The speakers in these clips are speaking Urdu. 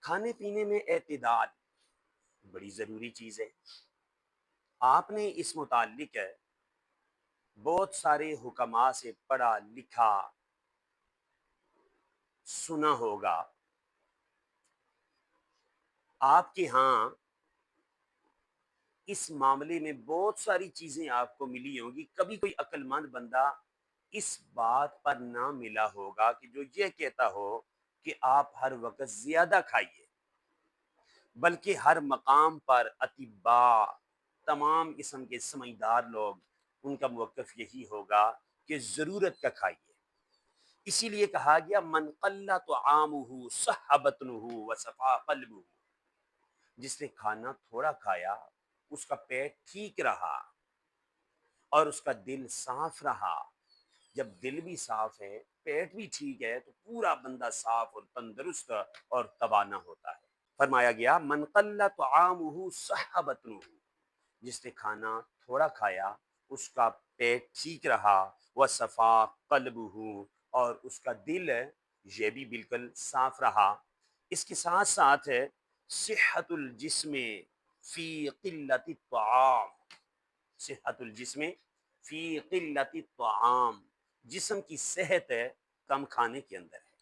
کھانے پینے میں اعتدال بڑی ضروری چیز ہے۔ آپ نے اس متعلق بہت سارے حکماء سے پڑھا لکھا سنا ہوگا۔ آپ کے ہاں اس معاملے میں بہت ساری چیزیں آپ کو ملی ہوں گی، کبھی کوئی عقل مند بندہ اس بات پر نہ ملا ہوگا کہ جو یہ کہتا ہو کہ آپ ہر وقت زیادہ کھائیے، بلکہ ہر مقام پر اطباء، تمام قسم کے سمجھدار لوگ، ان کا موقف یہی ہوگا کہ ضرورت کا کھائیے۔ اسی لیے کہا گیا من قل طعامہ صح بطنہ وصفا قلبہ، جس نے کھانا تھوڑا کھایا اس کا پیٹ ٹھیک رہا اور اس کا دل صاف رہا۔ جب دل بھی صاف ہے، پیٹ بھی ٹھیک ہے، تو پورا بندہ صاف اور تندرست اور توانا ہوتا ہے۔ فرمایا گیا من قل طعامہ صح بطنہ، جس نے کھانا تھوڑا کھایا اس کا پیٹ ٹھیک رہا، وصفا قلبہ، اور اس کا دل یہ بھی بالکل صاف رہا۔ اس کے ساتھ ساتھ صحت الجسم فی قلت الطعام، صحت الجسم فی قلت الطعام، جسم کی صحت کم کھانے کے اندر ہے۔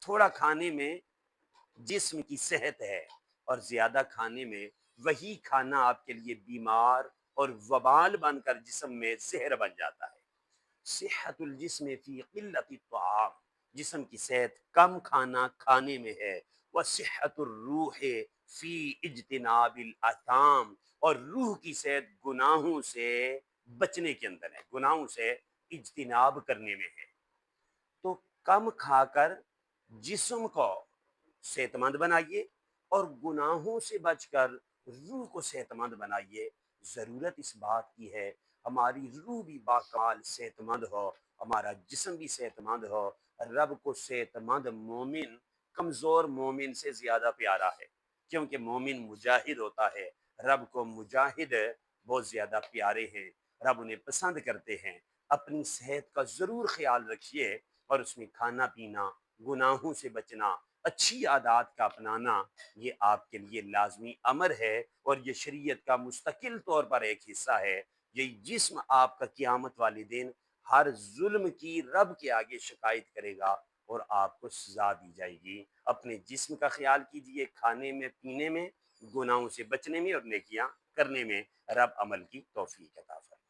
تھوڑا کھانے میں جسم کی صحت ہے، اور زیادہ کھانے میں وہی کھانا آپ کے لیے بیمار اور وبال بن کر جسم میں زہر بن جاتا ہے۔ صحت الجسم فی قلت الطعام، جسم کی صحت کم کھانا کھانے میں ہے۔ وصحت الروح فی اجتناب الاثام، اور روح کی صحت گناہوں سے بچنے کے اندر ہے، گناہوں سے اجتناب کرنے میں ہے۔ تو کم کھا کر جسم کو صحت مند بنائیے اور گناہوں سے بچ کر روح کو صحت مند بنائیے۔ ضرورت اس بات کی ہے ہماری روح بھی باکمال صحت مند ہو، ہمارا جسم بھی صحت مند ہو۔ رب کو صحت مند مومن کمزور مومن سے زیادہ پیارا ہے، کیونکہ مومن مجاہد ہوتا ہے، رب کو مجاہد بہت زیادہ پیارے ہیں، رب انہیں پسند کرتے ہیں۔ اپنی صحت کا ضرور خیال رکھیے، اور اس میں کھانا پینا، گناہوں سے بچنا، اچھی عادات کا اپنانا، یہ آپ کے لیے لازمی امر ہے، اور یہ شریعت کا مستقل طور پر ایک حصہ ہے۔ یہ جسم آپ کا قیامت والے دن ہر ظلم کی رب کے آگے شکایت کرے گا، اور آپ کو سزا دی جائے گی۔ اپنے جسم کا خیال کیجئے، کھانے میں، پینے میں، گناہوں سے بچنے میں اور نیکیاں کرنے میں۔ رب عمل کی توفیق عطا فرمائے۔